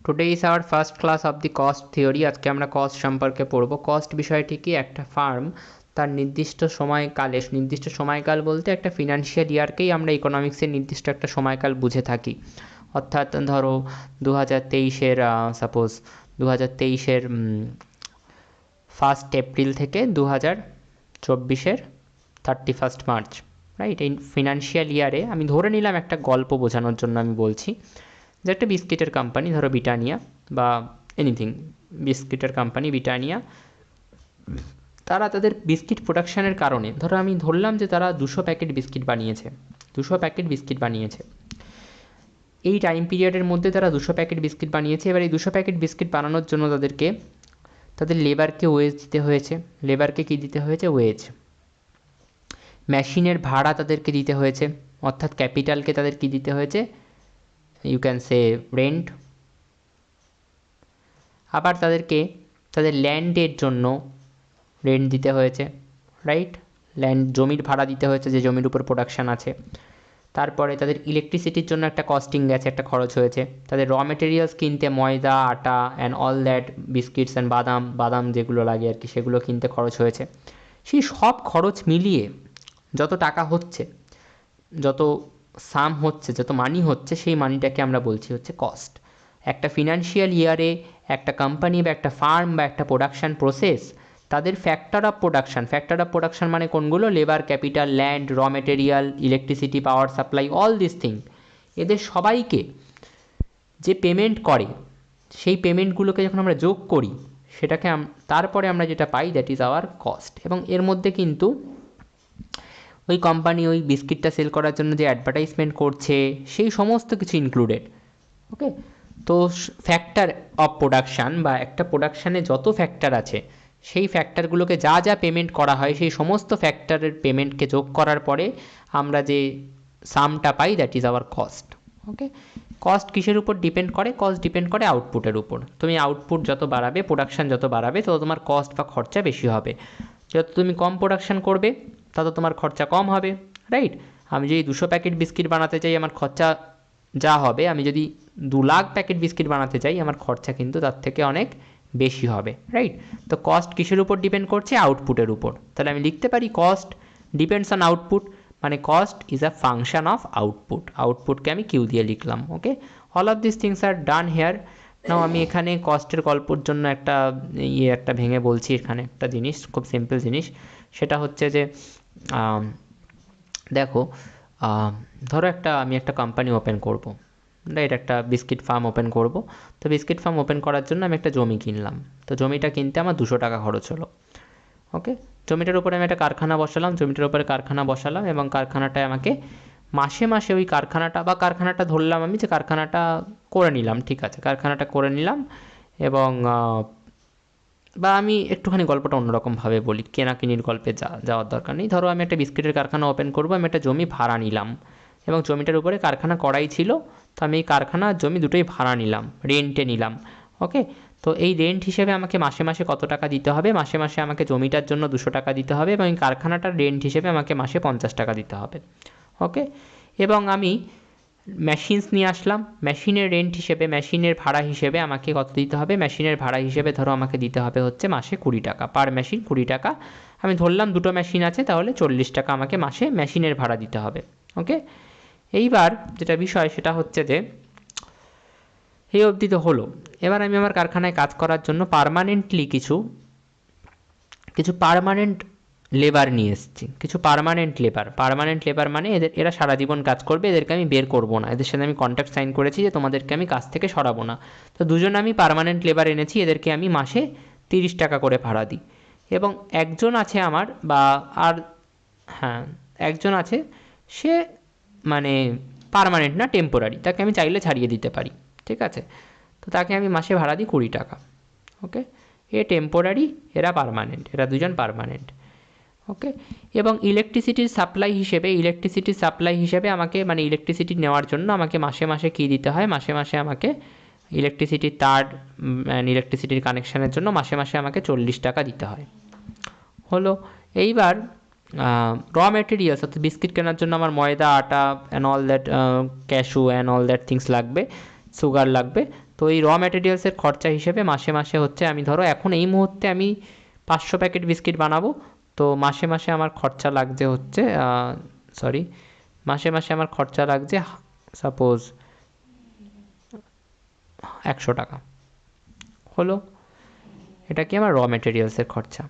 Today is our first class of the cost theory. আজকে আমরা cost সম্পর্কে পড়ব। কস্ট বিষয়টি কি? একটা ফার্ম তার নির্দিষ্ট সময়কালে, নির্দিষ্ট সময়কাল বলতে একটা ফিনান্সিয়াল ইয়ারকেই আমরা ইকোনমিক্সের নির্দিষ্ট একটা সময়কাল বুঝে থাকি। অর্থাৎ ধরো 2023-এর সাপোজ 2023-এর 1 এপ্রিল থেকে 2024-এর 31 মার্চ, রাইট? এই ফিনান্সিয়াল ইয়ারে আমি ধরে নিলাম, একটা গল্প বোঝানোর জন্য আমি বলছি, যে একটা বিস্কিটের কোম্পানি, ধরো ব্রিটানিয়া বা এনিথিং, বিস্কিটের কোম্পানি ব্রিটানিয়া, তারা তাদের বিস্কিট প্রোডাকশানের কারণে, ধরো আমি ধরলাম যে তারা 200 প্যাকেট বিস্কিট বানিয়েছে, 200 প্যাকেট বিস্কিট বানিয়েছে এই টাইম পিরিয়ডের মধ্যে। তারা 200 প্যাকেট বিস্কিট বানিয়েছে। এবার এই 200 প্যাকেট বিস্কিট বানানোর জন্য তাদেরকে তাদের লেবারকে ওয়েজ দিতে হয়েছে। লেবারকে কী দিতে হয়েছে? ওয়েজ। মেশিনের ভাড়া তাদেরকে দিতে হয়েছে, অর্থাৎ ক্যাপিটালকে তাদের কী দিতে হয়েছে? You can say rent. আবার তাদেরকে তাদের ল্যান্ডের জন্য রেন্ট দিতে হয়েছে, রাইট? ল্যান্ড, জমির ভাড়া দিতে হয়েছে, যে জমির উপর প্রোডাকশান আছে। তারপরে তাদের ইলেকট্রিসিটির জন্য একটা কস্টিং গেছে, একটা খরচ হয়েছে। তাদের র মেটেরিয়ালস কিনতে ময়দা, আটা and all that, biscuits and বাদাম যেগুলো লাগে আর কি, সেগুলো কিনতে খরচ হয়েছে। সেই সব খরচ মিলিয়ে যত টাকা হচ্ছে, যত সাম হচ্ছে, যত মানি হচ্ছে, সেই মানিটাকে আমরা বলছি হচ্ছে কস্ট। একটা ফিনান্সিয়াল ইয়ারে একটা কোম্পানি বা একটা ফার্ম বা একটা প্রোডাকশান প্রসেস, তাদের ফ্যাক্টর অফ প্রোডাকশান মানে কোনগুলো? লেবার, ক্যাপিটাল, ল্যান্ড, র material, electricity, power supply, all this thing, এদের সবাইকে যে পেমেন্ট করে, সেই পেমেন্টগুলোকে যখন আমরা যোগ করি, সেটাকে তারপরে আমরা যেটা পাই, দ্যাট ইজ আওয়ার কস্ট। এবং এর মধ্যে কিন্তু ওই কোম্পানি ওই বিস্কিটটা সেল করার জন্য যে অ্যাডভার্টাইজমেন্ট করছে, সেই সমস্ত কিছু ইনক্লুডেড। ওকে, তো ফ্যাক্টর অফ প্রোডাকশান বা একটা প্রোডাকশানে যত ফ্যাক্টর আছে, সেই ফ্যাক্টরগুলোকে যা যা পেমেন্ট করা হয়, সেই সমস্ত ফ্যাক্টরের পেমেন্টকে যোগ করার পরে আমরা যে সামটা পাই, that is our cost. Okay, cost কিসের উপর ডিপেন্ড করে? কস্ট ডিপেন্ড করে আউটপুটের উপর। তুমি আউটপুট যত বাড়াবে, প্রোডাকশান যত বাড়াবে, তত তোমার কস্ট বা খরচা বেশি হবে। যত তুমি কম প্রোডাকশান করবে, তত তোমার খরচা কম হবে, রাইট? আমি যদি 200 প্যাকেট বিস্কিট বানাতে চাই, আমার খরচা যা হবে, আমি যদি 2 লাখ প্যাকেট বিস্কিট বানাতে চাই, আমার খরচা কিন্তু তার থেকে অনেক বেশি হবে, রাইট? তো কস্ট কিসের উপর ডিপেন্ড করছে? আউটপুটের উপর। তাহলে আমি লিখতে পারি কস্ট ডিপেন্ডস অন আউটপুট, মানে cost is a function of output. আউটপুটকে আমি কিউ দিয়ে লিখলাম। Okay, all of this things are done here. Now আমি এখানে কস্টের গল্পর জন্য একটা ভেঙে বলছি। এখানে একটা জিনিস, খুব সিম্পল জিনিস, সেটা হচ্ছে যে দেখো, ধরো আমি একটা কোম্পানি ওপেন করব, রাইট? একটা বিস্কিট ফার্ম ওপেন করব। তো বিস্কিট ফার্ম ওপেন করার জন্য আমি একটা জমি কিনলাম। তো জমিটা কিনতে আমার 200 টাকা খরচ হলো। ওকে, জমিটার উপরে আমি একটা কারখানা বসালাম, জমিটার উপরে কারখানা বসালাম, এবং কারখানাটায় আমাকে মাসে মাসে ওই কারখানাটা ধরলাম আমি, যে কারখানাটা করে নিলাম, ঠিক আছে, কারখানাটা করে নিলাম। এবং বা আমি একটুখানি গল্পটা অন্যরকমভাবে বলি, কেনাকিনির গল্পে যাওয়ার দরকার নেই। ধরো আমি একটা বিস্কিটের কারখানা ওপেন করবো, আমি একটা জমি ভাড়া নিলাম, এবং জমিটার উপরে কারখানা করাই ছিল। তো আমি এই কারখানা জমি দুটোই ভাড়া নিলাম, রেন্টে নিলাম। ওকে, তো এই রেন্ট হিসেবে আমাকে মাসে মাসে কত টাকা দিতে হবে? মাসে মাসে আমাকে জমিটার জন্য 200 টাকা দিতে হবে, এবং এই কারখানাটার রেন্ট হিসেবে আমাকে মাসে 50 টাকা দিতে হবে। ওকে, এবং আমি মেশিনস নিয়ে আসলাম, মেশিনের রেন্ট হিসেবে, মেশিনের ভাড়া হিসেবে আমাকে কত দিতে হবে? মেশিনের ভাড়া হিসেবে ধরো আমাকে দিতে হবে হচ্ছে মাসে 20 টাকা, পার মেশিন 20 টাকা। আমি ধরলাম 2টো মেশিন আছে, তাহলে 40 টাকা আমাকে মাসে মেশিনের ভাড়া দিতে হবে। ওকে, এইবার যেটা বিষয় সেটা হচ্ছে যে এই অবধি তো হলো। এবার আমি আমার কারখানায় কাজ করার জন্য পার্মানেন্টলি কিছু পার্মানেন্ট লেবার নিয়ে এসেছি, কিছু পার্মানেন্ট লেবার মানে এরা সারা জীবন কাজ করবে, এদেরকে আমি বের করব না, এদের সাথে আমি কন্ট্রাক্ট সাইন করেছি যে তোমাদেরকে আমি কাজ থেকে সরাবো না। তো দুজন আমি পার্মানেন্ট লেবার এনেছি, এদেরকে আমি মাসে 30 টাকা করে ভাড়া দিই। এবং একজন আছে আমার, বা আর হ্যাঁ, একজন আছে, সে মানে পার্মানেন্ট না, টেম্পোরারি, তাকে আমি চাইলে ছাড়িয়ে দিতে পারি, ঠিক আছে? তো তাকে আমি মাসে ভাড়া দিই 20 টাকা। ওকে, এ টেম্পোরারি, এরা পার্মানেন্ট, এরা দুজন পার্মানেন্ট। ওকে, এবং ইলেকট্রিসিটির সাপ্লাই হিসেবে আমাকে, মানে ইলেকট্রিসিটি নেওয়ার জন্য আমাকে মাসে মাসে কী দিতে হয়? মাসে মাসে আমাকে ইলেকট্রিসিটির তার, ইলেকট্রিসিটির কানেকশানের জন্য মাসে মাসে আমাকে 40 টাকা দিতে হয়। হলো, এইবার র মেটেরিয়ালস, অর্থাৎ বিস্কিট কেনার জন্য আমার ময়দা, আটা and all that, cashew and all that things লাগবে, সুগার লাগবে। তো এই র ম্যাটেরিয়ালসের খরচা হিসেবে মাসে মাসে হচ্ছে, আমি ধরো এখন এই মুহূর্তে আমি 500 প্যাকেট বিস্কিট বানাবো, তো মাসে মাসে আমার খরচা লাগছে হচ্ছে মাসে মাসে আমার খরচা লাগছে সাপোজ 100 টাকা হলো। এটা কি আমার র ম্যাটেরিয়ালসের খরচা।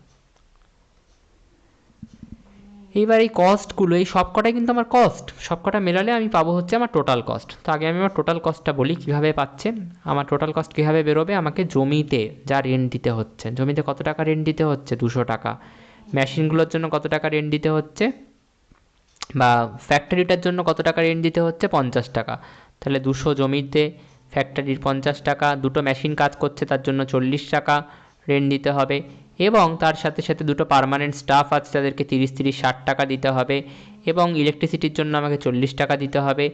এইবার এই কস্টগুলো, এই সবকটাই কিন্তু আমার কস্ট, সবকটা মেলালে আমি পাবো হচ্ছে আমার টোটাল কস্ট। তো আগে আমি আমার টোটাল কস্টটা বলি কীভাবে পাচ্ছে। আমার টোটাল কস্ট কীভাবে বেরোবে, আমাকে জমিতে যা রেন্ট দিতে হচ্ছে, জমিতে কত টাকা রেন্ট দিতে হচ্ছে, 200 টাকা। মেশিনগুলোর জন্য কত টাকা রেন্ট দিতে হচ্ছে, বা ফ্যাক্টরিটার জন্য কত টাকা রেন্ট দিতে হচ্ছে, 50 টাকা। তাহলে 200 জমিতে, ফ্যাক্টরির 50 টাকা, দুটো মেশিন কাজ করছে তার জন্য 40 টাকা রেন্ট দিতে হবে, এবং তার সাথে সাথে দুটো পার্মানেন্ট স্টাফ আছে তাদেরকে 30-60 টাকা দিতে হবে, এবং ইলেকট্রিসিটির জন্য আমাকে 40 টাকা দিতে হবে,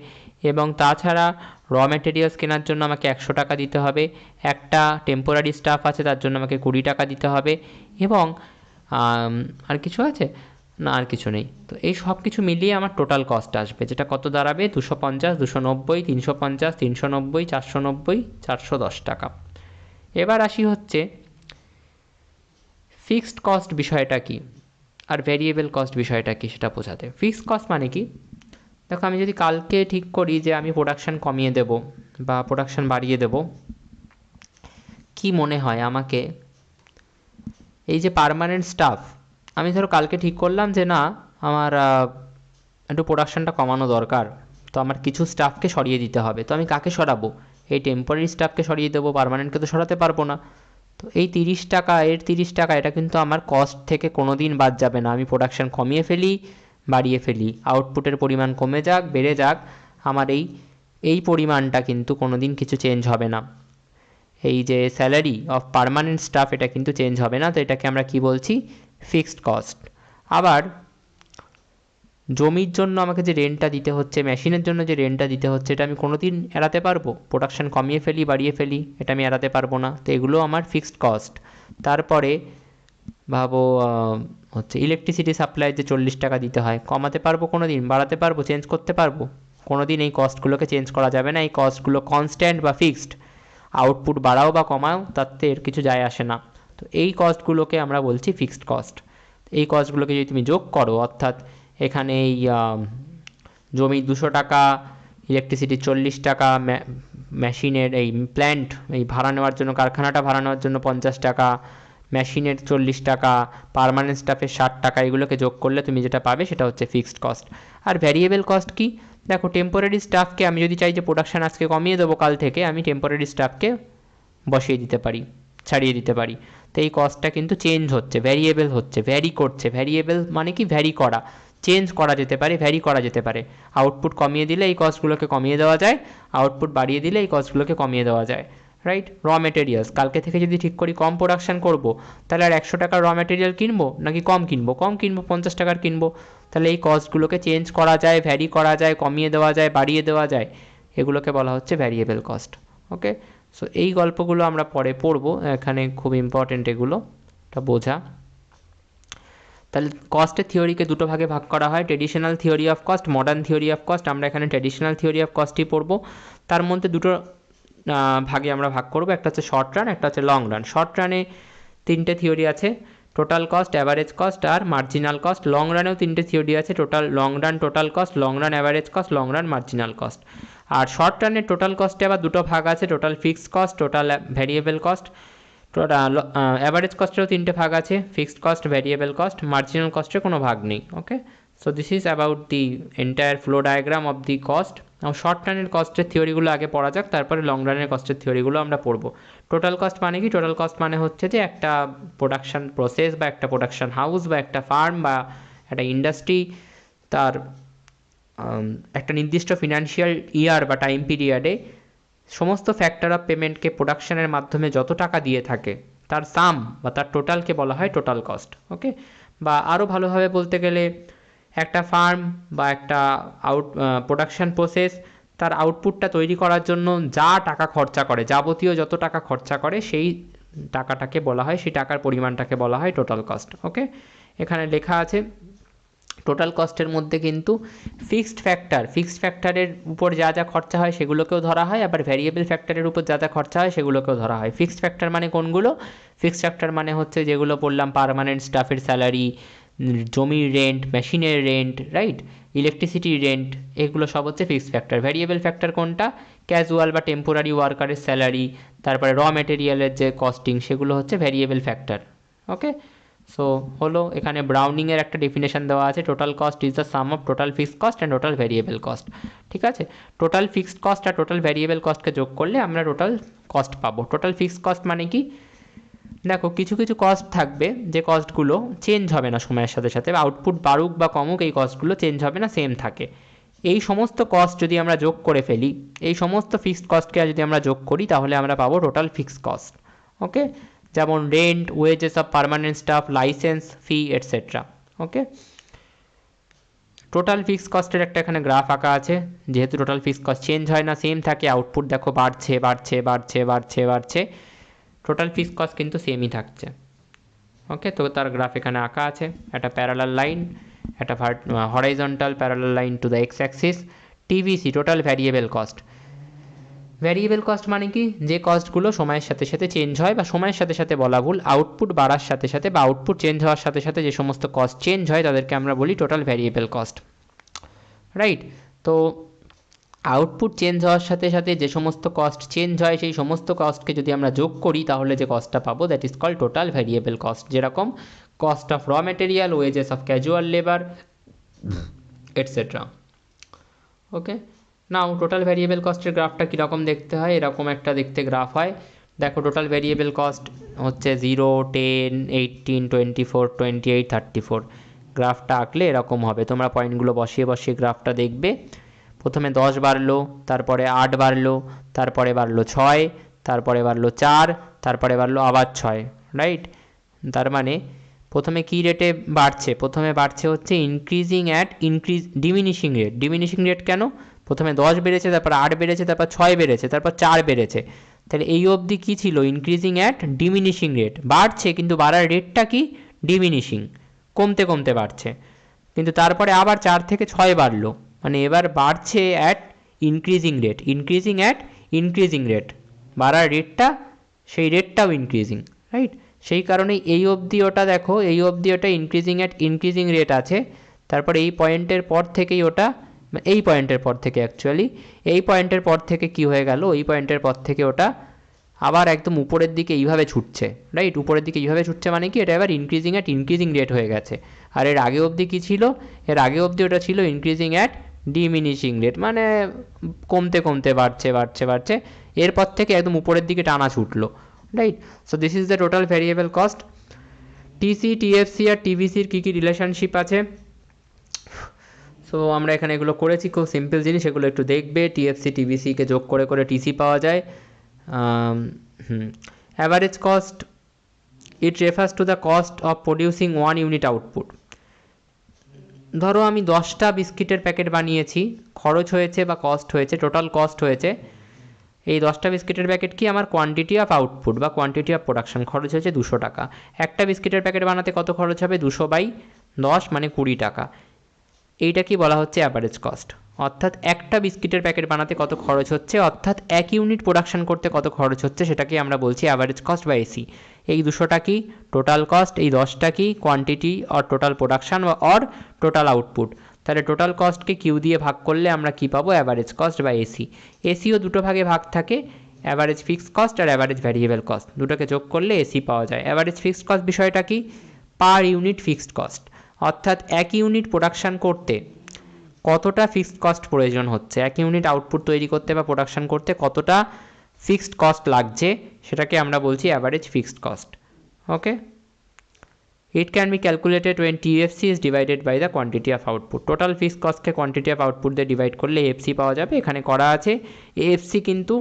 এবং তাছাড়া র ম্যাটেরিয়ালস কেনার জন্য আমাকে 100 টাকা দিতে হবে, একটা টেম্পোরারি স্টাফ আছে তার জন্য আমাকে 20 টাকা দিতে হবে, এবং আর কিছু আছে না, আর কিছু নেই। তো এই সব কিছু মিলিয়ে আমার টোটাল কস্ট আসবে, যেটা কত দাঁড়াবে, 250, 290, 350, 390, 490, 410 টাকা। এবার আসি হচ্ছে ফিক্সড কস্ট বিষয়টা কি আর ভ্যারিয়েবল কস্ট বিষয়টা কি সেটা বোঝাতে। ফিক্সড কস্ট মানে কি, দেখো আমি যদি কালকে ঠিক করি যে আমি প্রোডাকশান কমিয়ে দেব বা প্রোডাকশান বাড়িয়ে দেব, কি মনে হয় আমাকে এই যে পার্মানেন্ট স্টাফ, আমি ধরো কালকে ঠিক করলাম যে না আমার একটু প্রোডাকশানটা কমানো দরকার, তো আমার কিছু স্টাফকে সরিয়ে দিতে হবে, তো আমি কাকে সরাবো, এই টেম্পোরারি স্টাফকে সরিয়ে দেবো, পার্মানেন্টকে তো সরাতে পারবো না। তো এই 30 টাকা, এর 30 টাকা, এটা কিন্তু আমার কস্ট থেকে কোনো দিন বাদ যাবে না। আমি প্রোডাকশান কমিয়ে ফেলি, বাড়িয়ে ফেলি, আউটপুটের পরিমাণ কমে যাক, বেড়ে যাক, আমার এই পরিমাণটা কিন্তু কোনো দিন কিছু চেঞ্জ হবে না। এই যে স্যালারি অফ পার্মানেন্ট স্টাফ, এটা কিন্তু চেঞ্জ হবে না। তো এটাকে আমরা কি বলছি, ফিক্সড কস্ট। আবার জমির জন্য আমাকে যে রেন্টটা দিতে হচ্ছে, মেশিনের জন্য যে রেন্টটা দিতে হচ্ছে, এটা আমি কোনো দিন এড়াতে পারবো, প্রোডাকশান কমিয়ে ফেলি, বাড়িয়ে ফেলি, এটা আমি এড়াতে পারবো না। তো এগুলো আমার ফিক্সড কস্ট। তারপরে ভাবো হচ্ছে ইলেকট্রিসিটি সাপ্লাইয়ের যে 40 টাকা দিতে হয়, কমাতে পারবো কোনো দিন, বাড়াতে পারবো, চেঞ্জ করতে পারবো, কোনো দিন এই কস্টগুলোকে চেঞ্জ করা যাবে না। এই কস্টগুলো কনস্ট্যান্ট বা ফিক্সড, আউটপুট বাড়াও বা কমাও তাতে এর কিছু যায় আসে না। তো এই কস্টগুলোকে আমরা বলছি ফিক্সড কস্ট। এই কস্টগুলোকে যদি তুমি যোগ করো, অর্থাৎ এখানে এই জমি 200 টাকা, ইলেকট্রিসিটি 40 টাকা, মেশিনের এই প্ল্যান্ট এই ভাড়া নেওয়ার জন্য, কারখানাটা ভাড়া নেওয়ার জন্য 50 টাকা, মেশিনের 40 টাকা, পার্মানেন্ট স্টাফের 60 টাকা, এগুলোকে যোগ করলে তুমি যেটা পাবে সেটা হচ্ছে ফিক্সড কস্ট। আর ভ্যারিয়েবল কস্ট কি, দেখো টেম্পোরারি স্টাফকে আমি যদি চাই যে প্রোডাকশান আজকে কমিয়ে দেবো, কাল থেকে আমি টেম্পোরারি স্টাফকে বসিয়ে দিতে পারি, ছাড়িয়ে দিতে পারি। তো এই কস্টটা কিন্তু চেঞ্জ হচ্ছে, ভ্যারিয়েবল হচ্ছে, ভ্যারি করছে। ভ্যারিয়েবল মানে কি, ভ্যারি করা, চেঞ্জ করা যেতে পারে, ভ্যারি করা যেতে পারে। আউটপুট কমিয়ে দিলে এই কস্টগুলোকে কমিয়ে দেওয়া যায়, আউটপুট বাড়িয়ে দিলে এই কস্টগুলোকে কমিয়ে দেওয়া যায়, রাইট। র মেটেরিয়ালস কালকে থেকে যদি ঠিক করি কম প্রোডাকশান করব, তাহলে আর 100 টাকার র মেটেরিয়াল কিনবো নাকি কম কিনবো, কম কিনবো, 50 টাকার কিনবো। তাহলে এই কস্টগুলোকে চেঞ্জ করা যায়, ভ্যারি করা যায়, কমিয়ে দেওয়া যায়, বাড়িয়ে দেওয়া যায়, এগুলোকে বলা হচ্ছে ভ্যারিয়েবল কস্ট। ওকে, সো এই গল্পগুলো আমরা পরে পড়বো, এখানে খুব ইম্পর্টেন্ট এগুলো এটা বোঝা। তাহলে কস্টের থিওরিকে দুটো ভাগে ভাগ করা হয়, traditional theory of cost, modern theory of cost. আমরা এখানে ট্রেডিশনাল থিওরি অফ কস্টই পড়বো। তার মধ্যে দুটো ভাগে আমরা ভাগ করবো, একটা হচ্ছে শর্ট রান, একটা হচ্ছে লং রান। শর্ট রানে 3টে থিওরি আছে, টোটাল কস্ট, অ্যাভারেজ কস্ট আর মার্জিনাল কস্ট। লং রানেও 3টে থিওরি আছে, long run total cost, long run average cost, long run marginal cost. আর শর্ট রানের টোটাল কস্টে আবার দুটো ভাগ আছে, total fixed cost, total variable cost. Total average কস্টেরও 3টে ভাগ আছে, fixed cost, variable cost, marginal কস্টের কোনো ভাগ নেই। Okay, so this is about the entire flow diagram of the cost. Short রানের কস্টের থিওরিগুলো আগে পড়া যাক, তারপরে লং রানের কস্টের থিওরিগুলো আমরা পড়বো। টোটাল কস্ট মানে কি, টোটাল কস্ট মানে হচ্ছে যে একটা প্রোডাকশান প্রসেস বা একটা প্রোডাকশান হাউস বা একটা ফার্ম বা একটা ইন্ডাস্ট্রি, তার একটা নির্দিষ্ট ফিনান্সিয়াল ইয়ার বা টাইম পিরিয়ডে সমস্ত ফ্যাক্টর অফ পেমেন্টকে প্রোডাকশানের মাধ্যমে যত টাকা দিয়ে থাকে তার সাম বা তার টোটালকে বলা হয় টোটাল কস্ট। ওকে, বা আরও ভালোভাবে বলতে গেলে একটা ফার্ম বা একটা প্রোডাকশান প্রসেস তার আউটপুটটা তৈরি করার জন্য যা টাকা খরচা করে, যাবতীয় যত টাকা খরচা করে, সেই টাকাটাকে বলা হয়, সেই টাকার পরিমাণটাকে বলা হয় টোটাল কস্ট। ওকে, এখানে লেখা আছে টোটাল কস্টের মধ্যে কিন্তু ফিক্সড ফ্যাক্টরের উপর যা যা খরচা হয় সেগুলোকেও ধরা হয়, আবার ভ্যারিয়েবল ফ্যাক্টরের উপর যা যা খরচা হয় সেগুলোকেও ধরা হয়। ফিক্সড ফ্যাক্টর মানে কোনগুলো? ফিক্সড ফ্যাক্টর মানে হচ্ছে যেগুলো বললাম, পার্মানেন্ট স্টাফের স্যালারি, জমির রেন্ট, মেশিনের রেন্ট, রাইট, ইলেকট্রিসিটির রেন্ট, এগুলো সব হচ্ছে ফিক্সড ফ্যাক্টর। ভ্যারিয়েবল ফ্যাক্টর কোনটা? ক্যাজুয়াল বা টেম্পোরারি ওয়ার্কারের স্যালারি, তারপরে র মেটেরিয়ালের যে কস্টিং, সেগুলো হচ্ছে ভ্যারিয়েবল ফ্যাক্টর। ওকে, সো হলো, এখানে ব্রাউনিংয়ের একটা ডেফিনেশন দেওয়া আছে, total cost is the some of total fixed cost and total variable cost. ঠিক আছে, টোটাল ফিক্সড কস্ট আর টোটাল ভ্যারিয়েবল কস্টকে যোগ করলে আমরা টোটাল কস্ট পাবো। টোটাল ফিক্সড কস্ট মানে কি? দেখো, কিছু কিছু কস্ট থাকবে যে কস্টগুলো চেঞ্জ হবে না সময়ের সাথে সাথে, আউটপুট বাড়ুক বা কমুক এই কস্টগুলো চেঞ্জ হবে না, সেম থাকে। এই সমস্ত কস্ট যদি আমরা যোগ করে ফেলি, এই সমস্ত ফিক্সড কস্টকে যদি আমরা যোগ করি, তাহলে আমরা পাবো টোটাল ফিক্সড কস্ট। ওকে, যেমন rent, wages of permanent staff, licence fee, etcetera. Okay, total fixed কস্টের একটা এখানে গ্রাফ আঁকা আছে, যেহেতু টোটাল ফিক্সড কস্ট চেঞ্জ হয় না, সেম থাকে, আউটপুট দেখো বাড়ছে বাড়ছে বাড়ছে বাড়ছে বাড়ছে, টোটাল ফিক্সড কস্ট কিন্তু সেমই থাকছে। ওকে, তো তার গ্রাফ এখানে আঁকা আছে, একটা প্যারালাল লাইন, একটা horizontal parallel line to the x Axis. TVC, total variable cost. Variable cost মানে কি? যে কস্টগুলো সময়ের সাথে সাথে চেঞ্জ হয়, বা সময়ের সাথে সাথে বলা ভুল, আউটপুট বাড়ার সাথে সাথে বা আউটপুট চেঞ্জ হওয়ার সাথে সাথে যে সমস্ত কস্ট চেঞ্জ হয় তাদেরকে আমরা বলি টোটাল ভ্যারিয়েবল কস্ট, রাইট। তো আউটপুট চেঞ্জ হওয়ার সাথে সাথে যে সমস্ত কস্ট চেঞ্জ হয়, সেই সমস্ত কস্টকে যদি আমরা যোগ করি, তাহলে যে কস্টটা পাবো that is called total variable cost. যেরকম cost of raw material, wages of casual labour, etcetera. Okay, now total variable কস্টের গ্রাফটা কীরকম দেখতে হয়? এরকম একটা দেখতে গ্রাফ হয়। দেখো, টোটাল ভ্যারিয়েবল কস্ট হচ্ছে 0, 10, 18, 24, 28, 34। গ্রাফটা আঁকলে এরকম হবে, তোমরা পয়েন্টগুলো বসিয়ে বসিয়ে গ্রাফটা দেখবে। প্রথমে 10 বাড়লো, তারপরে 8 বাড়লো, তারপরে বাড়লো 6, তারপরে বাড়লো 4, তারপরে বাড়লো আবার 6, রাইট। তার মানে প্রথমে কী রেটে বাড়ছে? প্রথমে বাড়ছে হচ্ছে ডিমিনিশিং রেট। ডিমিনিশিং রেট কেন? প্রথমে 10 বেড়েছে, তারপর 8 বেড়েছে, তারপর 6 বেড়েছে, তারপর 4 বেড়েছে। তাহলে এই অবধি কী ছিল? ইনক্রিজিং অ্যাট ডিমিনিশিং রেট, বাড়ছে কিন্তু বাড়ার রেটটা কি? ডিমিনিশিং, কমতে কমতে বাড়ছে। কিন্তু তারপরে আবার 4 থেকে 6 বাড়লো, মানে এবার বাড়ছে at increasing rate, increasing at increasing rate, বাড়ার রেটটা, সেই রেটটাও ইনক্রিজিং, রাইট। সেই কারণেই এই অবধি ওটা দেখো, এই অবধি ওটা ইনক্রিজিং অ্যাট ইনক্রিজিং রেট আছে। তারপরে এই পয়েন্টের পর থেকেই ওটা, এই পয়েন্টের পর থেকে অ্যাকচুয়ালি, এই পয়েন্টের পর থেকে কি হয়ে গেল? এই পয়েন্টের পর থেকে ওটা আবার একদম উপরের দিকে এইভাবে ছুটছে, রাইট। উপরের দিকে এইভাবে ছুটছে মানে কি? এটা এবার ইনক্রিজিং অ্যাট ইনক্রিজিং রেট হয়ে গেছে। আর এর আগে অবধি কী ছিল? এর আগে অবধি ওটা ছিল ইনক্রিজিং অ্যাট ডিমিনিশিং রেট, মানে কমতে কমতে বাড়ছে বাড়ছে বাড়ছে, এরপর থেকে একদম উপরের দিকে টানা ছুটলো, right. So this is the total variable cost. TC, TFC আর টিভিসির কী কী রিলেশনশিপ আছে? সো আমরা এখানে এগুলো করেছি, খুব সিম্পল জিনিস, এগুলো একটু দেখবে। টিএফসি টিভিসিকে যোগ করে করে টিসি পাওয়া যায়। Average cost, it refers to the cost of producing 1 unit output. ধরো আমি 10টা বিস্কিটের প্যাকেট বানিয়েছি, খরচ হয়েছে বা কস্ট হয়েছে, টোটাল কস্ট হয়েছে, এই 10টা বিস্কিটের প্যাকেট কি আমার কোয়ান্টিটি অফ আউটপুট বা কোয়ান্টিটি অফ প্রোডাকশন, খরচ হয়েছে 200 টাকা। একটা বিস্কিটের প্যাকেট বানাতে কত খরচ হবে? 200/10 মানে 20 টাকা। এইটা কি বলা হচ্ছে? Average cost. অর্থাৎ একটা বিস্কিটের প্যাকেট বানাতে কত খরচ হচ্ছে, অর্থাৎ 1 ইউনিট প্রোডাকশন করতে কত খরচ হচ্ছে, সেটাকে আমরা বলছি অ্যাভারেজ কস্ট বা এসি। এই 200টা কি? Total cost. এই 10টা কি? Quantity or total production or total output. তাহলে টোটাল কস্টকে কিউ দিয়ে ভাগ করলে আমরা কি পাবো? অ্যাভারেজ কস্ট বা এসি। এসিও দুটো ভাগে ভাগ থাকে, অ্যাভারেজ ফিক্সড কস্ট আর অ্যাভারেজ ভ্যারিয়েবল কস্ট, দুটোকে যোগ করলে এসি পাওয়া যায়। অ্যাভারেজ ফিক্সড কস্ট বিষয়টা কি? পার ইউনিট ফিক্সড কস্ট, অর্থাৎ 1 ইউনিট প্রোডাকশান করতে কতটা ফিক্সড কস্ট প্রয়োজন হচ্ছে, 1 ইউনিট আউটপুট তৈরি করতে বা প্রোডাকশান করতে কতটা ফিক্সড কস্ট লাগছে, সেটাকে আমরা বলছি average fixed cost. Okay, it can be calculated when TFC is divided by the quantity of output. Total fixed কস্টকে কোয়ান্টিটি অফ আউটপুট দিয়ে ডিভাইড করলে এএফসি পাওয়া যাবে। এখানে করা আছে, এএফসি কিন্তু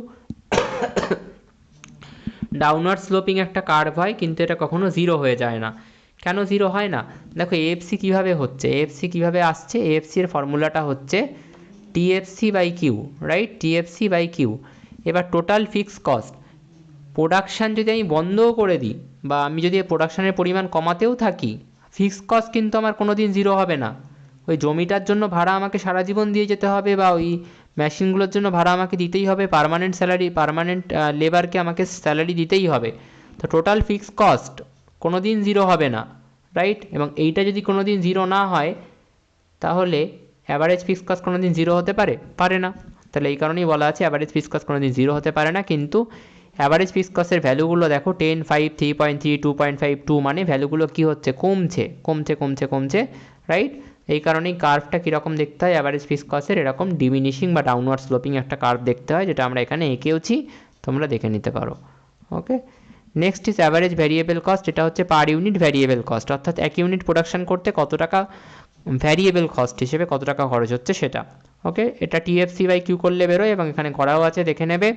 ডাউনওয়ার্ড স্লোপিং একটা কার্ভ হয়, কিন্তু এটা কখনো জিরো হয়ে যায় না। কেন জিরো হয় না? দেখো এএফসি কীভাবে হচ্ছে, এএফসি কীভাবে আসছে? এএফসি এর ফর্মুলাটা হচ্ছে TFC by Q, right, TFC by Q. এবার টোটাল ফিক্সড কস্ট, প্রোডাকশান যদি আমি বন্ধও করে দিই বা আমি যদি প্রোডাকশানের পরিমাণ কমাতেও থাকি, ফিক্সড কস্ট কিন্তু আমার কোনো দিন জিরো হবে না, ওই জমিটার জন্য ভাড়া আমাকে সারা জীবন দিয়ে যেতে হবে, বা ওই মেশিনগুলোর জন্য ভাড়া আমাকে দিতেই হবে, পার্মানেন্ট স্যালারি, পার্মানেন্ট লেবারকে আমাকে স্যালারি দিতেই হবে। তো টোটাল ফিক্স কস্ট কোনো দিন জিরো হবে না, রাইট? এবং এইটা যদি কোনো দিন জিরো না হয় তাহলে অ্যাভারেজ ফিক্স কস্ট কোনো দিন জিরো হতে পারে না। তাহলে এই কারণেই বলা আছে অ্যাভারেজ ফিক্স কস্ট কোনো দিন জিরো হতে পারে না। কিন্তু অ্যাভারেজ ফিক্স কস্টের ভ্যালুগুলো দেখো 10, 5, 3.3, 2.5, 2, মানে ভ্যালুগুলো কী হচ্ছে, কমছে কমছে কমছে কমছে, রাইট? এই কারণেই কার্ভটা কীরকম দেখতে হয় অ্যাভারেজ ফিক্স কস্টের, এরকম ডিমিনিশিং বা ডাউনওয়ার্ড স্লোপিং একটা কার্ভ দেখতে হয়, যেটা আমরা এখানে এঁকেওছি, তোমরা দেখে নিতে পারো। Okay, next is average variable cost. এটা হচ্ছে পার ইউনিট ভ্যারিয়েবল কস্ট, অর্থাৎ এক ইউনিট প্রোডাকশন করতে কত টাকা ভ্যারিয়েবল কস্ট হিসেবে কত টাকা খরচ হচ্ছে সেটা। ওকে, এটা TFC/Q করলে বেরোয় এবং এখানে করাও আছে, দেখে নেবে।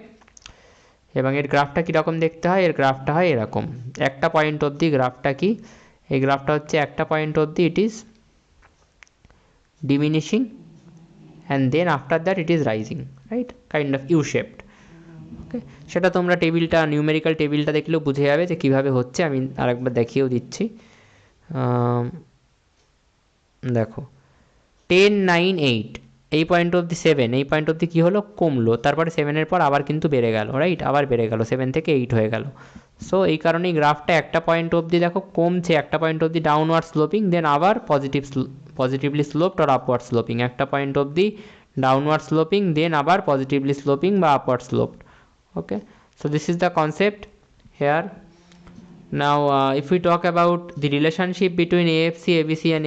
এবং এর গ্রাফটা কীরকম দেখতে হয়, এর গ্রাফটা হয় এরকম, একটা পয়েন্ট অবধি গ্রাফটা কি, এই গ্রাফটা হচ্ছে একটা পয়েন্ট অবধি it is diminishing and then after that it is rising, right, kind of U shaped. Okay, সেটা তোমরা টেবিলটা, নিউমেরিক্যাল টেবিলটা দেখলেও বুঝে যাবে যে কীভাবে হচ্ছে। আমি আরেকবার দেখিয়েও দিচ্ছি। দেখো 10, 9, 8, এই পয়েন্ট অবধি 7, এই পয়েন্ট অবধি কী হলো, কমলো, তারপরে 7-এর পর আবার কিন্তু বেড়ে গেল, রাইট, আবার বেড়ে গেল, 7 থেকে 8 হয়ে গেল। সো এই কারণেই গ্রাফটা একটা পয়েন্ট অবধি দেখো কমছে, একটা পয়েন্ট অবধি ডাউনওয়ার্ড স্লোপিং, দেন আবার পজিটিভলি স্লোপড আর আপওয়ার্ড স্লোপিং, একটা পয়েন্ট অবধি ডাউনওয়ার্ড স্লোপিং, দেন আবার পজিটিভলি স্লোপিং বা upward স্লোপড। Okay, so this is the concept here. Now if we talk about the relationship between AFC, ABC and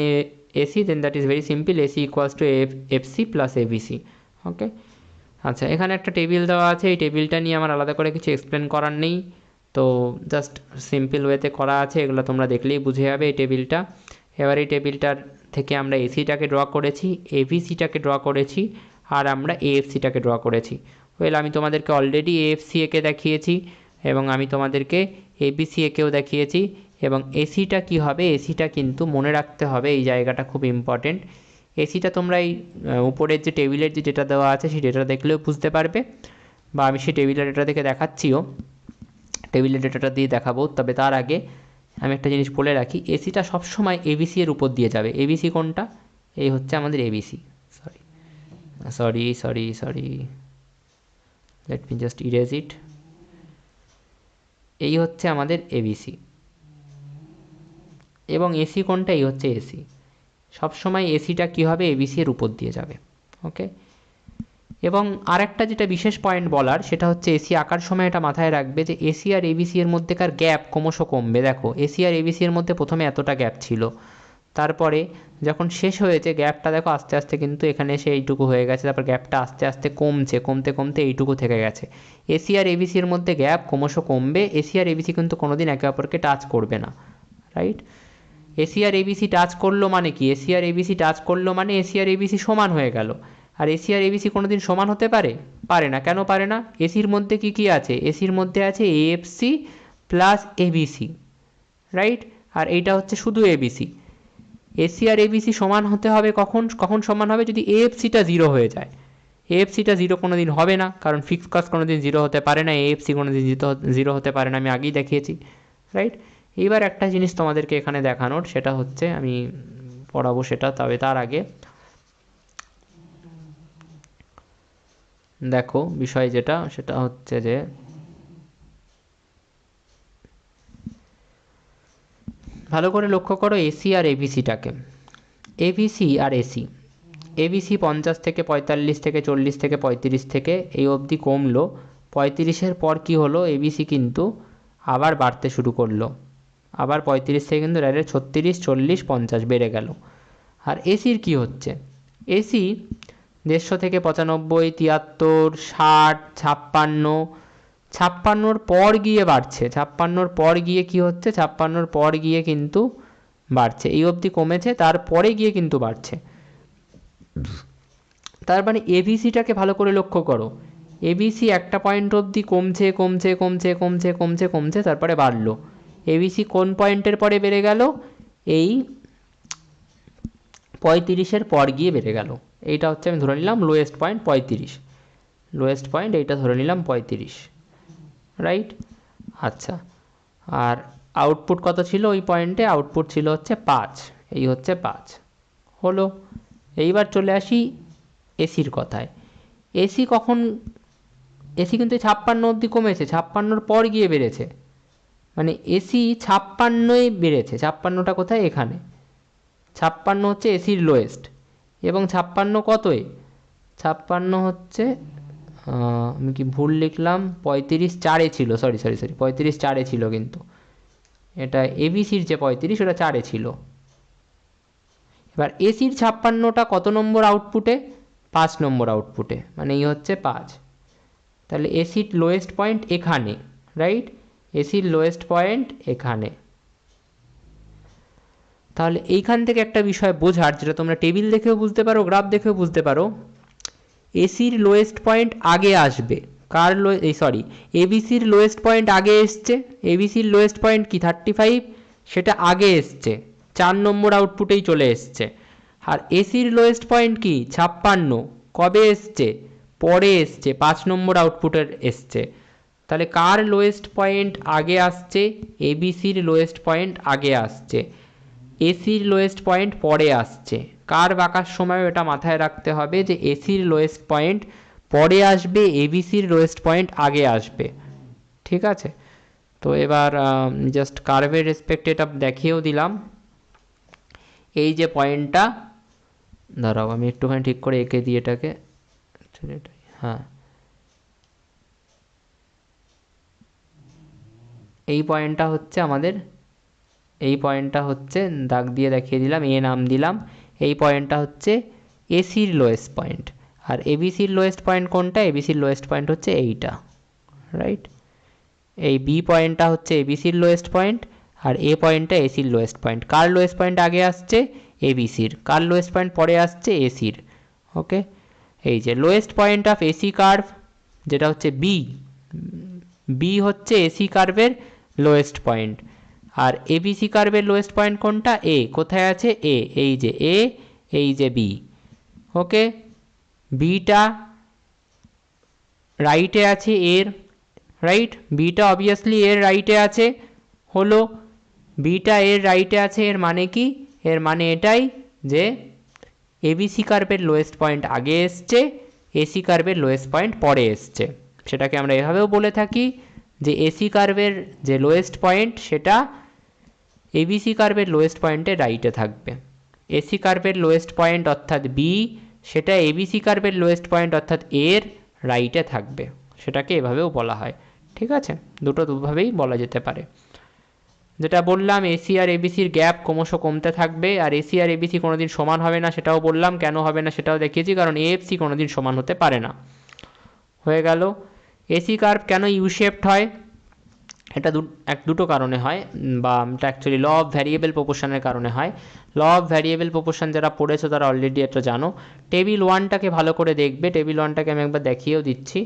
AC, then that is very simple, AC equals to AFC plus ABC. Okay, আচ্ছা, এখানে একটা table দেওয়া আছে, এই টেবিলটা নিয়ে আমার আলাদা করে কিছু এক্সপ্লেন করার নেই, তো জাস্ট সিম্পল ওয়েতে করা আছে, এগুলো তোমরা দেখলেই বুঝে যাবে এই টেবিলটা। এবার এই টেবিলটার থেকে আমরা এসিটাকে ড্র করেছি, এবিসিটাকে ড্র করেছি, আর আমরা এএফসিটাকে ড্র করেছি। ওয়েল, আমি তোমাদেরকে অলরেডি এএফসি একে দেখিয়েছি এবং আমি তোমাদেরকে এবিসি একেও দেখিয়েছি। এবং এসিটা কি হবে, এসিটা কিন্তু মনে রাখতে হবে, এই জায়গাটা খুব ইম্পর্টেন্ট। এসিটা তোমরা এই উপরের যে টেবিলের যে ডেটা দেওয়া আছে সেই ডেটা দেখলেও বুঝতে পারবে, বা আমি সেই টেবিলের ডেটা দেখে দেখাচ্ছিও, টেবিলের ডেটাটা দিয়ে দেখাবো। তবে তার আগে আমি একটা জিনিস বলে রাখি, এসিটা সবসময় এবিসি এর উপর দিয়ে যাবে। এবিসি কোনটা, এই হচ্ছে আমাদের ABC, sorry, let me just erase it, এই হচ্ছে আমাদের এবিসি, এবং এসি কোনটা, এই হচ্ছে এসি। সবসময় এসিটা কী হবে, এবিসি এর উপর দিয়ে যাবে। ওকে, এবং আরেকটা যেটা বিশেষ পয়েন্ট বলার, সেটা হচ্ছে এসি আঁকার সময় এটা মাথায় রাখবে যে এসি আর এবিসি এর মধ্যেকার গ্যাপ ক্রমশ কমবে। দেখো এসি আর এবিসি এর মধ্যে প্রথমে এতটা গ্যাপ ছিল, তারপরে যখন শেষ হয়েছে গ্যাপটা দেখো আস্তে আস্তে কিন্তু এখানে এসে এইটুকু হয়ে গেছে, তারপর গ্যাপটা আস্তে আস্তে কমছে, কমতে কমতে এইটুকু থেকে গেছে। এসি আর এবিসির মধ্যে গ্যাপ ক্রমশ কমবে, এসি আর এবিসি কিন্তু কোনোদিন একে অপরকে টাচ করবে না, রাইট? এসি আর এবিসি টাচ করলো মানে কি, এসি আর এবিসি টাচ করলো মানে এসি আর এবিসি সমান হয়ে গেল। আর এসি আর এবিসি কোনোদিন সমান হতে পারে না। কেন পারে না? এসির মধ্যে কি কি আছে, এসির মধ্যে আছে এএফসি প্লাস এবিসি, রাইট? আর এইটা হচ্ছে শুধু এবিসি। এসি আর এবিসি সমান হতে হবে কখন সমান হবে, যদি এএফসিটা জিরো হয়ে যায়। এএফসিটা জিরো কোনো দিন হবে না, কারণ ফিক্সড কস্ট কোনো দিন জিরো হতে পারে না, এএফসি কোনো দিন জিরো হতে পারে না, আমি আগেই দেখিয়েছি, রাইট? এইবার একটা জিনিস তোমাদেরকে এখানে দেখানোর, সেটা হচ্ছে আমি পড়াবো সেটা, তবে তার আগে দেখো বিষয় যেটা, সেটা হচ্ছে যে ভালো করে লক্ষ্য করো এসি আর এবিসিটাকে, এবিসি আর এসি। এবিসি 50 থেকে 45 থেকে 40 থেকে 35 থেকে এই অবধি কমলো, 35-এর পর কি হলো, এবিসি কিন্তু আবার বাড়তে শুরু করলো, আবার 35 থেকে কিন্তু ডাইরেক্ট 36, 40, 50 বেড়ে গেল। আর এসির কি হচ্ছে, এসি 150 থেকে 95, 73, 60, 56, 56-র পর গিয়ে বাড়ছে, 56-র পর গিয়ে কি হচ্ছে, 56-র পর গিয়ে কিন্তু বাড়ছে, এই অবধি কমেছে, তারপরে গিয়ে কিন্তু বাড়ছে। তার মানে এবিসিটাকে ভালো করে লক্ষ্য করো, এবিসি একটা পয়েন্ট অবধি কমছে কমছে কমছে কমছে কমছে কমছে, তারপরে বাড়লো। এবিসি কোন পয়েন্টের পরে বেড়ে গেল, এই 35-এর পর গিয়ে বেড়ে গেল। এইটা হচ্ছে আমি ধরে নিলাম লোয়েস্ট পয়েন্ট 35, লোয়েস্ট পয়েন্ট এইটা ধরে নিলাম 35, রাইট? আচ্ছা, আর আউটপুট কত ছিল ওই পয়েন্টে, আউটপুট ছিল হচ্ছে 5, এই হচ্ছে 5 হলো। এইবার চলে আসি এসির কথায়। এসি কখন, এসি কিন্তু 56 অবধি কমেছে, 56-র পর গিয়ে বেড়েছে, মানে এসি 56-ই বেড়েছে। 56টা কোথায়, এখানে 56 হচ্ছে এসির লোয়েস্ট, এবং 56 কতই, 56 হচ্ছে আমি কি ভুল লিখলাম, 35-4-এ ছিল, সরি 35-4-এ ছিল, কিন্তু এটা এবিসির যে 35 ওটা 4-এ ছিল। এবার এসির 56টা কত নম্বর আউটপুটে, 5 নম্বর আউটপুটে, মানে এই হচ্ছে 5। তাহলে এসির লোয়েস্ট পয়েন্ট এখানে, রাইট, এসির লোয়েস্ট পয়েন্ট এখানে। তাহলে এইখান থেকে একটা বিষয় বোঝার, যেটা তোমরা টেবিল দেখেও বুঝতে পারো, গ্রাফ দেখেও বুঝতে পারো, এসির লোয়েস্ট পয়েন্ট আগে আসবে, কার সরি, এবিসির লোয়েস্ট পয়েন্ট আগে এসছে, এবিসির লোয়েস্ট পয়েন্ট কি 35, সেটা আগে এসছে, 4 নম্বর আউটপুটেই চলে এসছে। আর এসির লোয়েস্ট পয়েন্ট কি 56, কবে এসছে, পরে এসছে, 5 নম্বর আউটপুটের এসছে। তাহলে কার লোয়েস্ট পয়েন্ট আগে আসছে, এবিসির লোয়েস্ট পয়েন্ট আগে আসছে, এসির লোয়েস্ট পয়েন্ট পরে আসছে। কার বাঁকার সময় এটা মাথায় রাখতে হবে যে এসির লোয়েস্ট পয়েন্ট পরে আসবে, এবিসির লোয়েস্ট পয়েন্ট আগে আসবে, ঠিক আছে। তো এবার জাস্ট কার্ভের রেসপেক্টে এটা দেখিয়েও দিলাম। এই যে পয়েন্টটা, দাঁড়াও আমি একটুখানি ঠিক করে এঁকে দিই এটাকে, হ্যাঁ, এই পয়েন্টটা হচ্ছে আমাদের, এই পয়েন্টটা হচ্ছে দাগ দিয়ে দেখিয়ে দিলাম, এ নাম দিলাম, এই পয়েন্টটা হচ্ছে এসির লোয়েস্ট পয়েন্ট। আর এবিসির লোয়েস্ট পয়েন্ট কোনটা, এবিসির লোয়েস্ট পয়েন্ট হচ্ছে এইটা, রাইট। এই বি পয়েন্টটা হচ্ছে এবিসির লোয়েস্ট পয়েন্ট, আর এ পয়েন্টটা এসির লোয়েস্ট পয়েন্ট। কার লোয়েস্ট পয়েন্ট আগে আসছে, এবিসির, কার লোয়েস্ট পয়েন্ট পরে আসছে, এসির। ওকে, এই যে lowest point of AC curve, যেটা হচ্ছে বি, বি হচ্ছে এসি কার্ভের লোয়েস্ট পয়েন্ট। আর এবিসি কার্ভের লোয়েস্ট পয়েন্ট কোনটা, এ, কোথায় আছে, এ, এই যে এ, এই যে বি। ওকে, বিটা রাইটে আছে এর, রাইট, বিটা অবভিয়াসলি এর রাইটে আছে, হলো বিটা এর রাইটে আছে, এর মানে কি, এর মানে এটাই যে এবিসি কার্ভের লোয়েস্ট পয়েন্ট আগে এসছে, এসি কার্ভের লোয়েস্ট পয়েন্ট পরে এসছে। সেটাকে আমরা এভাবেও বলে থাকি যে এসি কার্ভের যে লোয়েস্ট পয়েন্ট সেটা এবিসি কার্ভের লোয়েস্ট পয়েন্টের রাইটে থাকবে, এসি কার্ভের লোয়েস্ট পয়েন্ট অর্থাৎ বি, সেটা এবিসি কার্ভের লোয়েস্ট পয়েন্ট অর্থাৎ এর রাইটে থাকবে, সেটাকে এভাবেও বলা হয়, ঠিক আছে। দুটো দুভাবেই বলা যেতে পারে। যেটা বললাম, এসি আর এবিসির গ্যাপ ক্রমশ কমতে থাকবে, আর এসি আর এবিসি কোনোদিন সমান হবে না, সেটাও বললাম, কেন হবে না সেটাও দেখিয়েছি, কারণ এএফসি কোনোদিন সমান হতে পারে না। হয়ে গেল। এসি কার্ভ কেন ইউ শেপড হয়, এটা দুটো কারণে হয়, বা এটা অ্যাকচুয়ালি ল অফ ভ্যারিয়েবল প্রপোর্শনের কারণে হয়। ল অফ ভ্যারিয়েবল প্রপোর্শন যারা পড়েছো তারা অলরেডি এটা জানো। টেবিল 1টাকে ভালো করে দেখবে, টেবিল 1টাকে আমি একবার দেখিয়েও দিচ্ছি।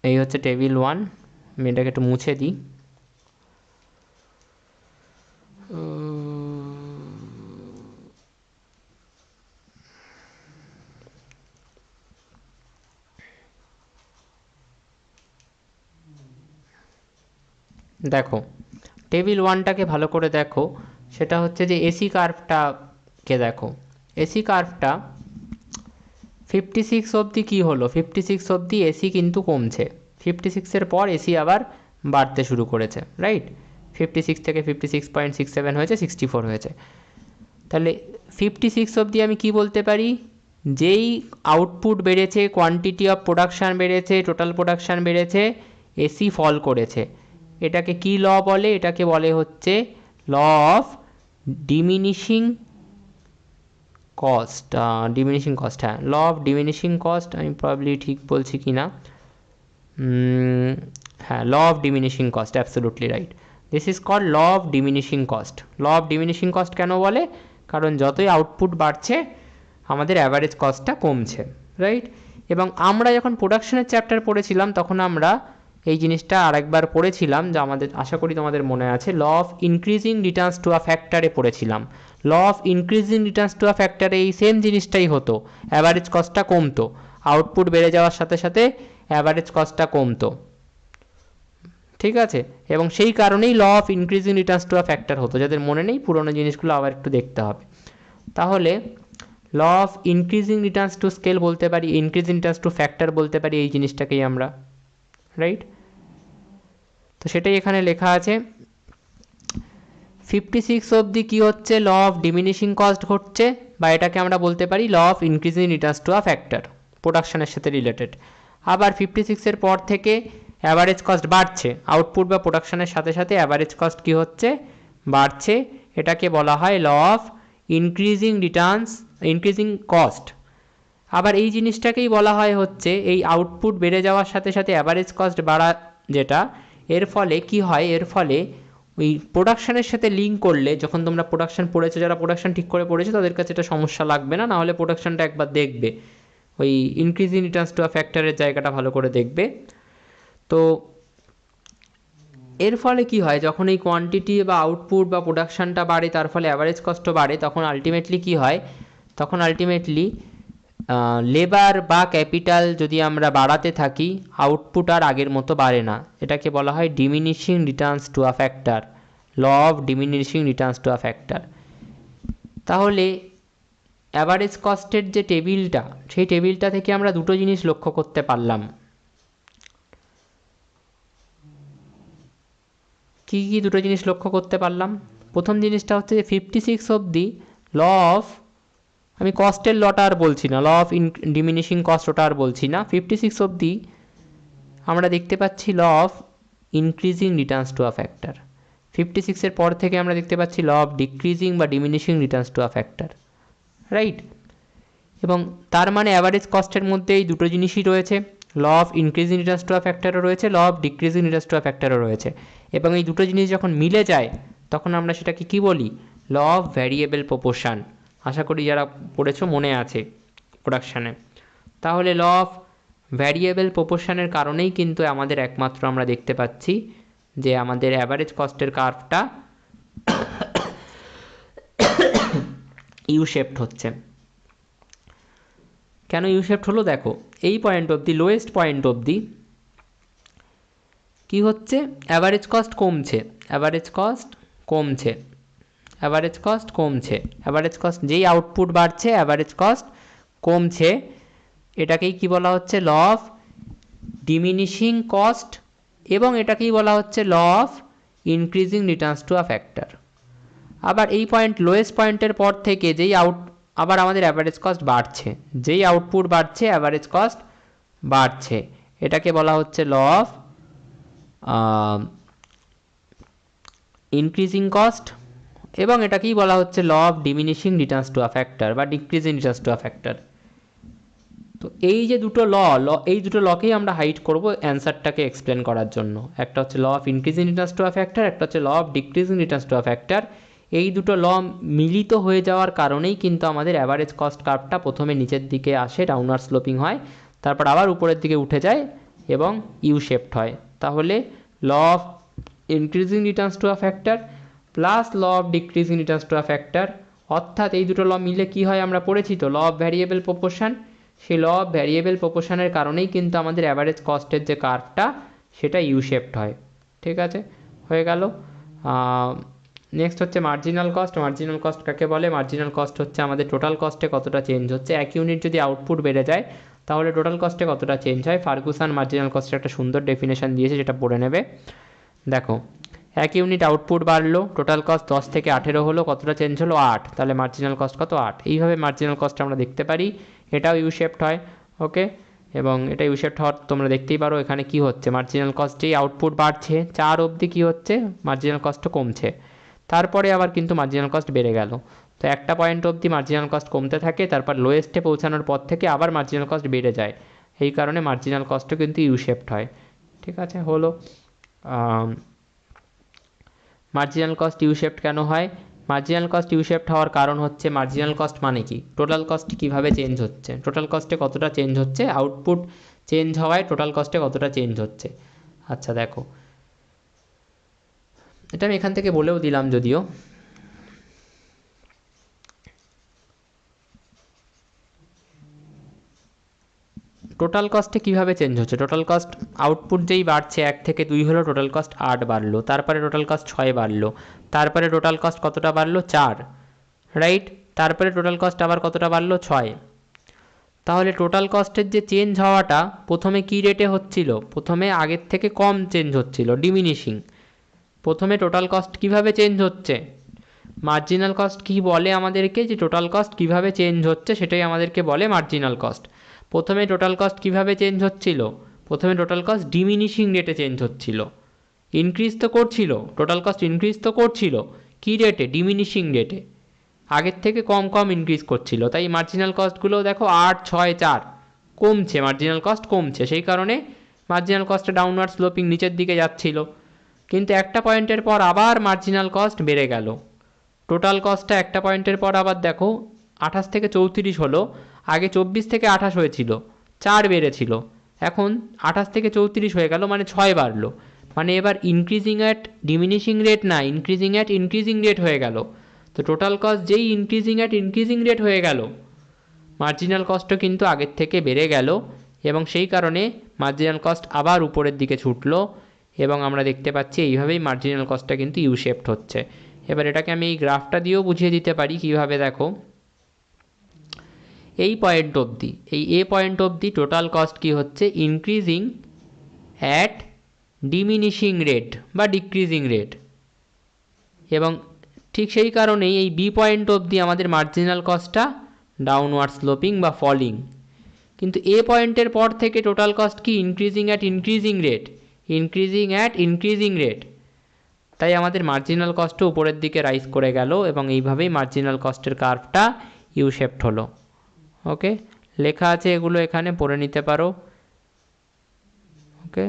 এই হচ্ছে টেবিল 1, আমি এটাকে একটু মুছে দিই। দেখো টেবিল 1টাকে ভালো করে দেখো, সেটা হচ্ছে যে এসি কার্ভটাকে দেখো, এসি কার্ভটা 56 অবধি কী হলো, 56 অবধি এসি কিন্তু কমছে, 56-এর পর এসি আবার বাড়তে শুরু করেছে, রাইট। 56 থেকে 56.67 হয়েছে, 64 হয়েছে। তাহলে 56 অবধি আমি কি বলতে পারি, যেই আউটপুট বেড়েছে, কোয়ান্টিটি অফ প্রোডাকশান বেড়েছে, টোটাল প্রোডাকশান বেড়েছে, এসি ফল করেছে। এটাকে কি ল বলে, এটাকে বলে হচ্ছে law of diminishing cost, diminishing cost, হ্যাঁ, ল অফ ডিমিনিশিং কস্ট, আমি প্রবলি ঠিক বলছি কি না, হ্যাঁ, law of diminishing cost, absolutely right, this is called law of diminishing cost. Law of diminishing cost কেন বলে, কারণ যতই আউটপুট বাড়ছে আমাদের অ্যাভারেজ কস্টটা কমছে, রাইট। এবং আমরা যখন প্রোডাকশনের চ্যাপ্টার পড়েছিলাম তখন আমরা এই জিনিসটা আরেকবার পড়েছিলাম, যা আমাদের আশা করি তোমাদের মনে আছে, law of increasing returns to a ফ্যাক্টরে পড়েছিলাম। Law of increasing returns to a ফ্যাক্টরে এই সেম জিনিসটাই হতো, অ্যাভারেজ কস্টটা কমতো, আউটপুট বেড়ে যাওয়ার সাথে সাথে অ্যাভারেজ কস্টটা কমতো, ঠিক আছে, এবং সেই কারণেই law of increasing returns to a factor হতো। যাদের মনে নেই পুরোনো জিনিসগুলো আবার একটু দেখতে হবে। তাহলে law of increasing returns to scale বলতে পারি, ইনক্রিজিং রিটার্নস টু ফ্যাক্টর বলতে পারি এই জিনিসটাকেই আমরা, রাইট। তো সেটাই এখানে লেখা আছে। 56 অবধি কী হচ্ছে, ল অফ ডিমিনিশিং কস্ট ঘটছে, বা এটাকে আমরা বলতে পারি law of increasing returns to a factor, প্রোডাকশনের সাথে রিলেটেড। আবার 56-এর পর থেকে অ্যাভারেজ কস্ট বাড়ছে, আউটপুট বা প্রোডাকশনের সাথে সাথে অ্যাভারেজ কস্ট কী হচ্ছে, বাড়ছে। এটাকে বলা হয় law of increasing returns, increasing cost. আবার এই জিনিসটাকেই বলা হয় হচ্ছে এই আউটপুট বেড়ে যাওয়ার সাথে সাথে অ্যাভারেজ কস্ট বাড়া, যেটা এর ফলে কি হয়, এর ফলে ওই প্রোডাকশানের সাথে লিঙ্ক করলে, যখন তোমরা প্রোডাকশান পড়েছো, যারা প্রোডাকশান ঠিক করে পড়েছো তাদের কাছে এটা সমস্যা লাগবে না, নাহলে প্রোডাকশানটা একবার দেখবে, ওই ইনক্রিজিং রিটার্নস টু আ ফ্যাক্টরের জায়গাটা ভালো করে দেখবে। তো এর ফলে কি হয়, যখন এই কোয়ান্টিটি বা আউটপুট বা প্রোডাকশানটা বাড়ে, তার ফলে অ্যাভারেজ কস্টও বাড়ে, তখন আলটিমেটলি কি হয়, তখন আলটিমেটলি লেবার বা ক্যাপিটাল যদি আমরা বাড়াতে থাকি, আউটপুট আর আগের মতো বাড়ে না। এটাকে বলা হয় diminishing returns to a factor, law of diminishing returns to a factor. তাহলে অ্যাভারেজ কস্টের যে টেবিলটা, সেই টেবিলটা থেকে আমরা দুটো জিনিস লক্ষ্য করতে পারলাম। কী কী দুটো জিনিস লক্ষ্য করতে পারলাম? প্রথম জিনিসটা হচ্ছে যে 56 অবধি ল অফ, আমি কস্টের লটা আর বলছি না, ল অফ ডিমিনিশিং কস্ট ওটা আর বলছি না, 56 অবধি আমরা দেখতে পাচ্ছি law of increasing returns to a factor. 56-এর পর থেকে আমরা দেখতে পাচ্ছি ল অফ ডিক্রিজিং বা diminishing returns to a factor, right. এবং তার মানে অ্যাভারেজ কস্টের মধ্যে এই দুটো জিনিসই রয়েছে, law of increasing returns to a ফ্যাক্টরও রয়েছে, law of decreasing returns to a ফ্যাক্টরও রয়েছে। এবং এই দুটো জিনিস যখন মিলে যায়, তখন আমরা সেটাকে কী বলি, ল অফ ভ্যারিয়েবল প্রপোর্শন। আশা করি যারা পড়েছো মনে আছে প্রোডাকশানে। তাহলে ল অফ ভ্যারিয়েবল প্রপোর্শনের কারণেই কিন্তু আমাদের একমাত্র আমরা দেখতে পাচ্ছি যে আমাদের অ্যাভারেজ কস্টের কার্ভটা ইউ শেপড হচ্ছে। কেন ইউ শেপড হলো, দেখো এই পয়েন্ট অবধি, লোয়েস্ট পয়েন্ট অবধি কী হচ্ছে, অ্যাভারেজ কস্ট কমছে, অ্যাভারেজ কস্ট কমছে, অ্যাভারেজ কস্ট কমছে, অ্যাভারেজ কস্ট যেই আউটপুট বাড়ছে অ্যাভারেজ কস্ট কমছে। এটাকেই কি বলা হচ্ছে, ল অফ ডিমিনিশিং কস্ট, এবং এটাকেই বলা হচ্ছে law of increasing returns to a factor. আবার এই পয়েন্ট, লোয়েস্ট পয়েন্টের পর থেকে যেই আবার আমাদের অ্যাভারেজ কস্ট বাড়ছে, যেই আউটপুট বাড়ছে অ্যাভারেজ কস্ট বাড়ছে, এটাকে বলা হচ্ছে ল অফ ইনক্রিজিং কস্ট, এবং এটাকেই বলা হচ্ছে law of diminishing returns to a factor বা decreasing returns to a factor. তো এই যে দুটো এই দুটো লকেই আমরা হাইড করব অ্যান্সারটাকে এক্সপ্লেন করার জন্য। একটা হচ্ছে law of increasing returns to a factor, একটা হচ্ছে law of decreasing returns to a factor. এই দুটো ল মিলিত হয়ে যাওয়ার কারণেই কিন্তু আমাদের অ্যাভারেজ কস্ট কার্ভটা প্রথমে নিচের দিকে আসে, ডাউনওয়ার্ড স্লোপিং হয়, তারপর আবার উপরের দিকে উঠে যায় এবং ইউ শেপড হয়। তাহলে law of increasing returns to a factor plus law of decreasing returns to a factor, অর্থাৎ এই দুটো ল মিলে কি হয় আমরা পড়েছি তো, ল অফ ভ্যারিয়েবল প্রপোর্শন। সেই ল অফ ভ্যারিয়েবল প্রপোর্শনের কারণেই কিন্তু আমাদের অ্যাভারেজ কস্টের যে কার্ভটা সেটা ইউ শেপড হয়। ঠিক আছে, হয়ে গেল। নেক্সট হচ্ছে মার্জিনাল কস্ট। মার্জিনাল কস্ট কাকে বলে? মার্জিনাল কস্ট হচ্ছে আমাদের টোটাল কস্টে কতটা চেঞ্জ হচ্ছে। এক ইউনিট যদি আউটপুট বেড়ে যায় তাহলে টোটাল কস্টে কতটা চেঞ্জ হয়। ফার্গুসন মার্জিনাল কস্টের একটা সুন্দর ডেফিনেশন দিয়েছে, যেটা পড়ে নেবে। দেখো, এক ইউনিট আউটপুট বাড়লো, টোটাল কস্ট 10 থেকে 18 হলো, কতটা চেঞ্জ হলো? 8। তাহলে মার্জিনাল কস্ট কত? 8। এইভাবে মার্জিনাল কস্ট আমরা দেখতে পারি, এটাও ইউ শেপড হয়। ওকে, এবং এটা ইউ শেপড হওয়ার তোমরা দেখতেই পারো এখানে কি হচ্ছে, মার্জিনাল কস্ট যেই আউটপুট বাড়ছে 4 অবধি কী হচ্ছে, মার্জিনাল কস্টও কমছে, তারপরে আবার কিন্তু মার্জিনাল কস্ট বেড়ে গেল। তো একটা পয়েন্ট অবধি মার্জিনাল কস্ট কমতে থাকে, তারপর লোয়েস্টে পৌঁছানোর পর থেকে আবার মার্জিনাল কস্ট বেড়ে যায়। এই কারণে মার্জিনাল কস্টও কিন্তু ইউ শেপড হয়। ঠিক আছে, হলো। মার্জিনাল কস্ট ইউ শেপড কেন হয়? মার্জিনাল কস্ট ইউ শেপড হওয়ার কারণ হচ্ছে, মার্জিনাল কস্ট মানে কি, টোটাল কস্ট কীভাবে চেঞ্জ হচ্ছে, টোটাল কস্টে কতটা চেঞ্জ হচ্ছে, আউটপুট চেঞ্জ হওয়ায় টোটাল কস্টে কতটা চেঞ্জ হচ্ছে। আচ্ছা দেখো, এটা আমি এখান থেকে বলেও দিলাম যদিও, টোটাল কস্টে কীভাবে চেঞ্জ হচ্ছে, টোটাল কস্ট আউটপুট যেই বাড়ছে 1 থেকে 2 হলো, টোটাল কস্ট 8 বাড়লো, তারপরে টোটাল কস্ট 6 বাড়লো, তারপরে টোটাল কস্ট কতটা বাড়লো 4, রাইট, তারপরে টোটাল কস্ট আবার কতটা বাড়লো 6। তাহলে টোটাল কস্টের যে চেঞ্জ হওয়াটা প্রথমে কী রেটে হচ্ছিল, প্রথমে আগের থেকে কম চেঞ্জ হচ্ছিল, ডিমিনিশিং। প্রথমে টোটাল কস্ট কীভাবে চেঞ্জ হচ্ছে, মার্জিনাল কস্ট কী বলে আমাদেরকে, যে টোটাল কস্ট কীভাবে চেঞ্জ হচ্ছে সেটাই আমাদেরকে বলে মার্জিনাল কস্ট। প্রথমে টোটাল কস্ট কীভাবে চেঞ্জ হচ্ছিল, প্রথমে টোটাল কস্ট ডিমিনিশিং রেটে চেঞ্জ হচ্ছিল, ইনক্রিজ তো করছিল, টোটাল কস্ট ইনক্রিজ তো করছিল, কী রেটে, ডিমিনিশিং রেটে, আগের থেকে কম কম ইনক্রিজ করছিল। তাই মার্জিনাল কস্টগুলো দেখো 8, 6, 4 কমছে, মার্জিনাল কস্ট কমছে, সেই কারণে মার্জিনাল কস্টে ডাউনওয়ার্ড স্লোপিং নিচের দিকে যাচ্ছিল। কিন্তু একটা পয়েন্টের পর আবার মার্জিনাল কস্ট বেড়ে গেল, টোটাল কস্টটা একটা পয়েন্টের পর আবার দেখো 28 থেকে 34 হলো, আগে 24 থেকে 28 হয়েছিল, 4 বেড়েছিল, এখন 28 থেকে 34 হয়ে গেল, মানে 6 বাড়লো, মানে এবার ইনক্রিজিং অ্যাট ডিমিনিশিং রেট না, ইনক্রিজিং অ্যাট ইনক্রিজিং রেট হয়ে গেল। তো টোটাল কস্ট যেই ইনক্রিজিং অ্যাট ইনক্রিজিং রেট হয়ে গেল, মার্জিনাল কস্টও কিন্তু আগের থেকে বেড়ে গেল, এবং সেই কারণে মার্জিনাল কস্ট আবার উপরের দিকে ছুটলো, এবং আমরা দেখতে পাচ্ছি এইভাবেই মার্জিনাল কস্টটা কিন্তু ইউ শেপড হচ্ছে। এবার এটাকে আমি এই গ্রাফটা দিয়েও বুঝিয়ে দিতে পারি কীভাবে, দেখো এই পয়েন্ট অবধি, এই এ পয়েন্ট অবধি টোটাল কস্ট কী হচ্ছে, ইনক্রিজিং অ্যাট ডিমিনিশিং রেট বা ডিক্রিজিং রেট, এবং ঠিক সেই কারণেই এই বি পয়েন্ট অবধি আমাদের মার্জিনাল কস্টটা ডাউনওয়ার্ড স্লোপিং বা ফলিং। কিন্তু এ পয়েন্টের পর থেকে টোটাল কস্ট কি, increasing at increasing rate, increasing at increasing rate, তাই আমাদের মার্জিনাল কস্টও উপরের দিকে রাইজ করে গেল, এবং এইভাবেই মার্জিনাল কস্টের কার্ভটা ইউ শেপড হলো। ওকে, লেখা আছে এগুলো, এখানে পড়ে নিতে পারো। ওকে,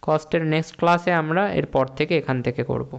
কস্টের নেক্সট ক্লাসে আমরা এরপর থেকে এখান থেকে করব।